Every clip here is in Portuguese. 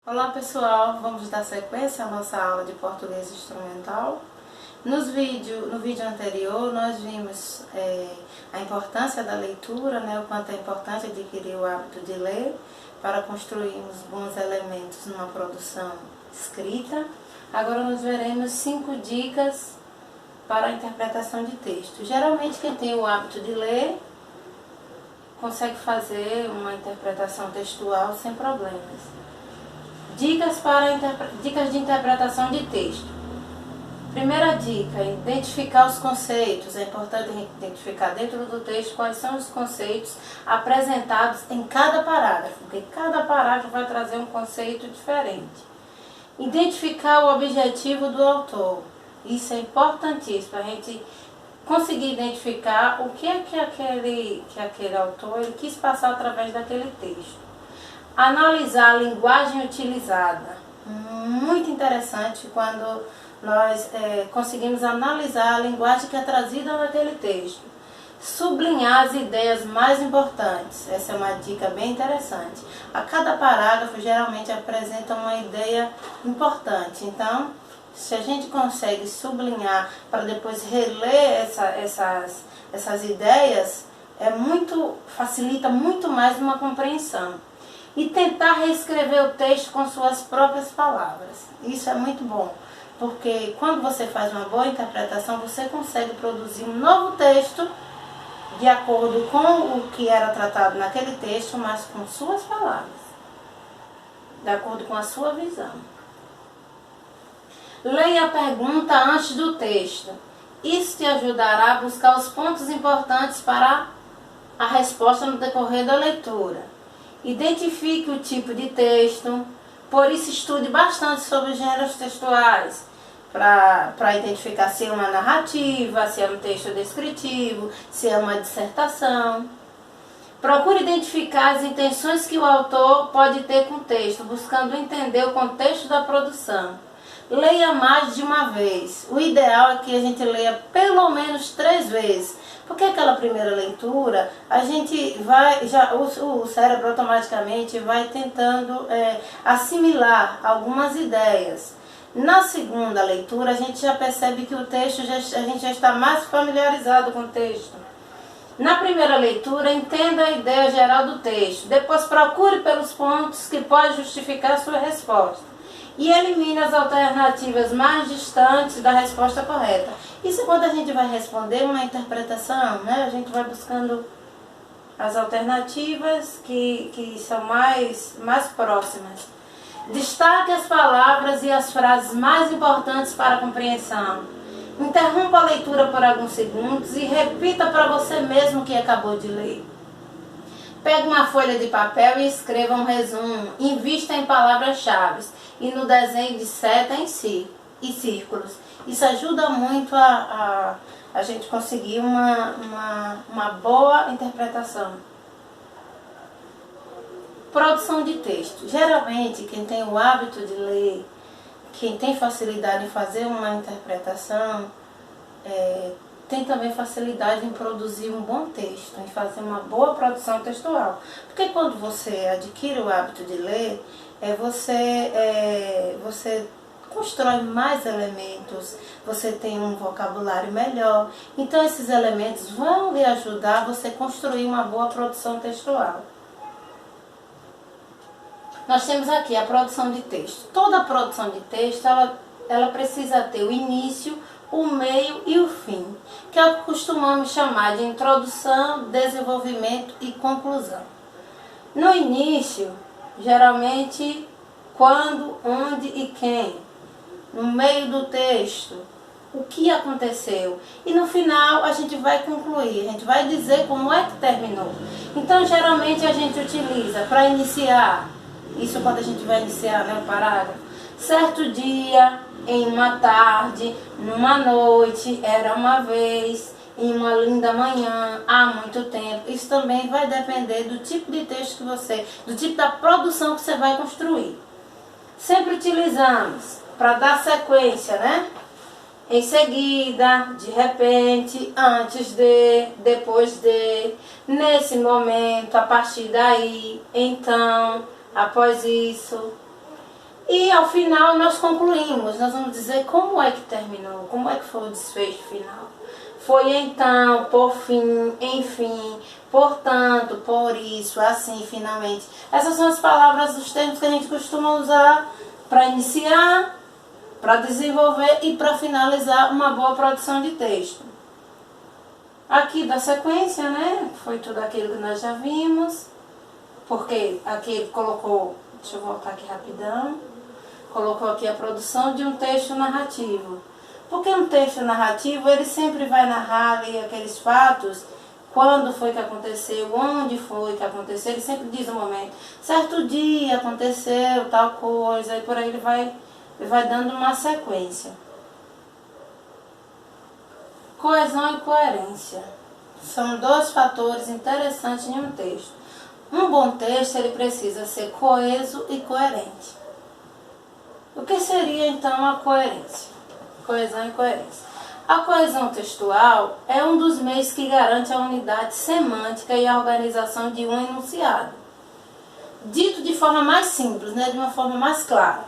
Olá pessoal, vamos dar sequência à nossa aula de português instrumental. No vídeo anterior nós vimos a importância da leitura, o quanto é importante adquirir o hábito de ler para construirmos bons elementos numa produção escrita. Agora nós veremos 5 dicas para a interpretação de texto. Geralmente quem tem o hábito de ler consegue fazer uma interpretação textual sem problemas. Dicas de interpretação de texto. Primeira dica, identificar os conceitos. É importante identificar dentro do texto quais são os conceitos apresentados em cada parágrafo, porque cada parágrafo vai trazer um conceito diferente. Identificar o objetivo do autor. Isso é importantíssimo, para a gente conseguir identificar o que é que aquele autor ele quis passar através daquele texto. Analisar a linguagem utilizada. Muito interessante quando nós conseguimos analisar a linguagem que é trazida naquele texto. Sublinhar as ideias mais importantes. Essa é uma dica bem interessante. A cada parágrafo geralmente apresenta uma ideia importante. Então, se a gente consegue sublinhar para depois reler essas ideias, facilita muito mais uma compreensão. E tentar reescrever o texto com suas próprias palavras. Isso é muito bom, porque quando você faz uma boa interpretação, você consegue produzir um novo texto de acordo com o que era tratado naquele texto, mas com suas palavras, de acordo com a sua visão. Leia a pergunta antes do texto. Isso te ajudará a buscar os pontos importantes para a resposta no decorrer da leitura. Identifique o tipo de texto, por isso estude bastante sobre os gêneros textuais, para identificar se é uma narrativa, se é um texto descritivo, se é uma dissertação. Procure identificar as intenções que o autor pode ter com o texto, buscando entender o contexto da produção. Leia mais de uma vez. O ideal é que a gente leia pelo menos 3 vezes. Porque aquela primeira leitura, a gente o cérebro automaticamente vai tentando assimilar algumas ideias. Na segunda leitura, a gente já percebe que o texto, a gente já está mais familiarizado com o texto. Na primeira leitura, entenda a ideia geral do texto. Depois procure pelos pontos que podem justificar a sua resposta. E elimine as alternativas mais distantes da resposta correta. Isso é quando a gente vai responder uma interpretação, a gente vai buscando as alternativas que são mais próximas. Destaque as palavras e as frases mais importantes para a compreensão. Interrompa a leitura por alguns segundos e repita para você mesmo o que acabou de ler. Pegue uma folha de papel e escreva um resumo. Invista em palavras-chave e no desenho de seta e círculos. Isso ajuda muito a gente conseguir uma boa interpretação. Produção de texto. Geralmente, quem tem o hábito de ler, quem tem facilidade em fazer uma interpretação, tem também facilidade em produzir um bom texto, em fazer uma boa produção textual. Porque quando você adquire o hábito de ler, você constrói mais elementos, você tem um vocabulário melhor. Então esses elementos vão lhe ajudar a você construir uma boa produção textual. Nós temos aqui a produção de texto. Toda produção de texto, ela precisa ter o início, o meio e o fim, que é o que costumamos chamar de introdução, desenvolvimento e conclusão. No início, geralmente, quando, onde e quem. No meio do texto, o que aconteceu. E no final, a gente vai concluir, a gente vai dizer como é que terminou. Então, geralmente, a gente utiliza para iniciar, isso quando a gente vai iniciar o parágrafo, certo dia, em uma tarde, numa noite, era uma vez, em uma linda manhã, há muito tempo. Isso também vai depender do tipo de texto do tipo da produção que você vai construir. Sempre utilizamos para dar sequência, em seguida, de repente, antes de, depois de, nesse momento, a partir daí, então, após isso. E ao final nós concluímos, nós vamos dizer como é que terminou, como é que foi o desfecho final. Foi então, por fim, enfim, portanto, por isso, assim, finalmente. Essas são as palavras, os termos que a gente costuma usar para iniciar, para desenvolver e para finalizar uma boa produção de texto. Aqui da sequência, né, foi tudo aquilo que nós já vimos, porque aqui ele colocou, deixa eu voltar aqui rapidão, colocou aqui a produção de um texto narrativo. Porque um texto narrativo, ele sempre vai narrar ali aqueles fatos, quando foi que aconteceu, onde foi que aconteceu, ele sempre diz no momento, certo dia aconteceu tal coisa, e por aí ele vai dando uma sequência. Coesão e coerência são dois fatores interessantes em um texto. Um bom texto, ele precisa ser coeso e coerente. O que seria então a coerência? Coesão e coerência. A coesão textual é um dos meios que garante a unidade semântica e a organização de um enunciado. Dito de forma mais simples, né, de uma forma mais clara,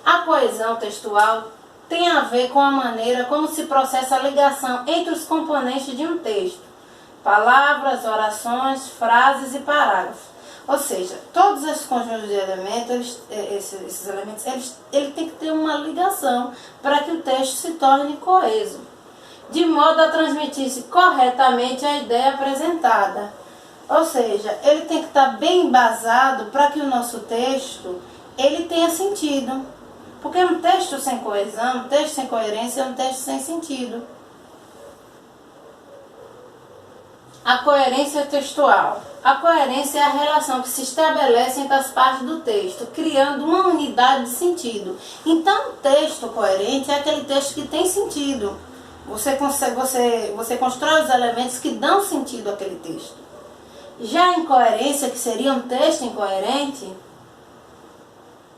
a coesão textual tem a ver com a maneira como se processa a ligação entre os componentes de um texto, palavras, orações, frases e parágrafos. Ou seja, todos esses conjuntos de elementos, esses elementos, ele tem que ter uma ligação para que o texto se torne coeso, de modo a transmitir-se corretamente a ideia apresentada. Ou seja, ele tem que estar bem embasado para que o nosso texto ele tenha sentido. Porque um texto sem coesão, um texto sem coerência é um texto sem sentido. A coerência textual. A coerência é a relação que se estabelece entre as partes do texto, criando uma unidade de sentido. Então, um texto coerente é aquele texto que tem sentido. Você constrói os elementos que dão sentido àquele texto. Já a incoerência, que seria um texto incoerente,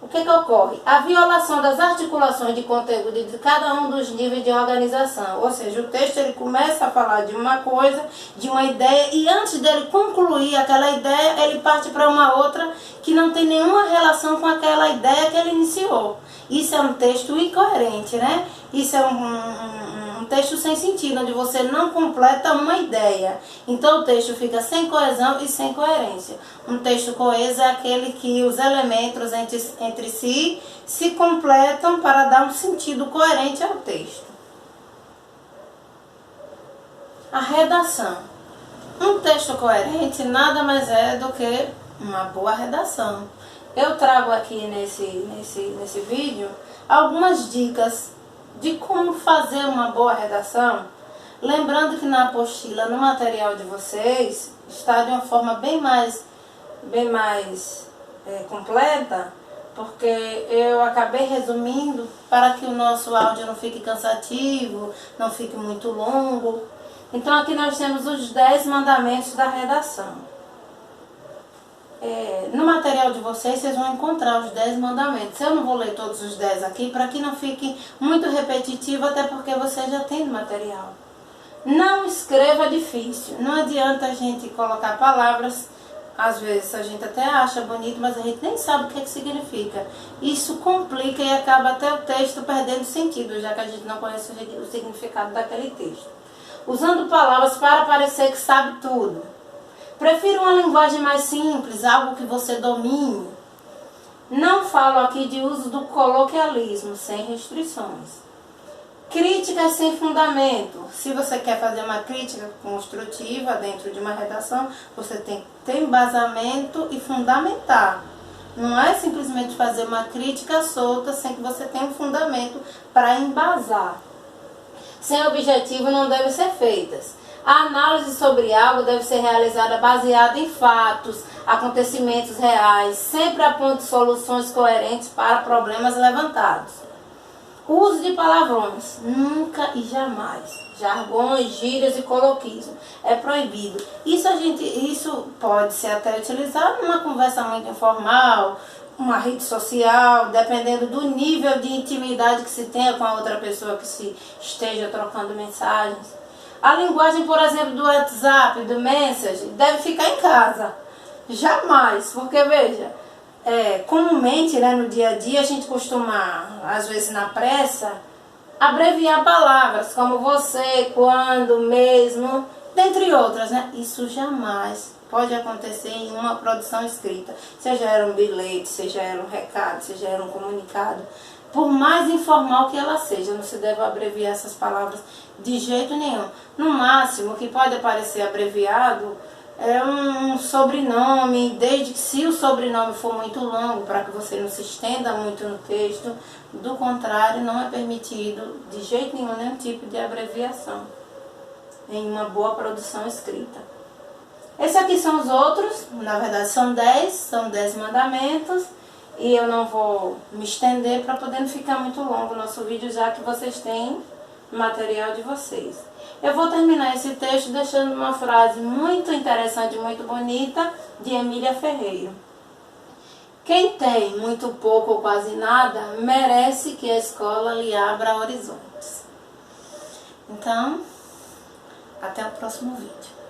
o que ocorre? A violação das articulações de conteúdo de cada um dos níveis de organização. Ou seja, o texto ele começa a falar de uma coisa, de uma ideia, e antes dele concluir aquela ideia, ele parte para uma outra que não tem nenhuma relação com aquela ideia que ele iniciou. Isso é um texto incoerente, né? Isso é um texto sem sentido, onde você não completa uma ideia. Então o texto fica sem coesão e sem coerência. Um texto coeso é aquele que os elementos entre si se completam para dar um sentido coerente ao texto. A redação. Um texto coerente nada mais é do que uma boa redação. Eu trago aqui nesse vídeo algumas dicas de como fazer uma boa redação, lembrando que na apostila, no material de vocês, está de uma forma bem mais completa, porque eu acabei resumindo para que o nosso áudio não fique cansativo, não fique muito longo. Então aqui nós temos os 10 mandamentos da redação. No material de vocês vão encontrar os 10 mandamentos. Eu não vou ler todos os 10 aqui para que não fique muito repetitivo, até porque você já tem material. Não escreva difícil. Não adianta a gente colocar palavras, às vezes a gente até acha bonito, mas a gente nem sabe o que significa. Isso complica e acaba até o texto perdendo sentido, já que a gente não conhece o significado daquele texto. Usando palavras para parecer que sabe tudo. Prefiro uma linguagem mais simples, algo que você domine. Não falo aqui de uso do coloquialismo, sem restrições. Críticas sem fundamento. Se você quer fazer uma crítica construtiva dentro de uma redação, você tem que ter embasamento e fundamentar. Não é simplesmente fazer uma crítica solta sem que você tenha um fundamento para embasar. Sem objetivo não devem ser feitas. A análise sobre algo deve ser realizada baseada em fatos, acontecimentos reais, sempre aponte soluções coerentes para problemas levantados. O uso de palavrões, nunca e jamais. Jargões, gírias e coloquismo é proibido. Isso pode ser até utilizado numa conversa muito informal, uma rede social, dependendo do nível de intimidade que se tenha com a outra pessoa que se esteja trocando mensagens. A linguagem, por exemplo, do WhatsApp, do Message, deve ficar em casa. Jamais, porque veja, comumente, né, no dia a dia, a gente costuma, às vezes na pressa, abreviar palavras, como você, quando, mesmo, dentre outras, né? Isso jamais pode acontecer em uma produção escrita. Seja era um bilhete, seja era um recado, seja era um comunicado. Por mais informal que ela seja, não se deve abreviar essas palavras de jeito nenhum. No máximo, o que pode aparecer abreviado é um sobrenome, desde que se o sobrenome for muito longo, para que você não se estenda muito no texto. Do contrário, não é permitido de jeito nenhum nenhum tipo de abreviação em uma boa produção escrita. Esses aqui são os outros, na verdade são 10 mandamentos, e eu não vou me estender para poder não ficar muito longo o nosso vídeo, já que vocês têm material de vocês. Eu vou terminar esse texto deixando uma frase muito interessante, muito bonita, de Emília Ferreira. Quem tem muito pouco ou quase nada, merece que a escola lhe abra horizontes. Então, até o próximo vídeo.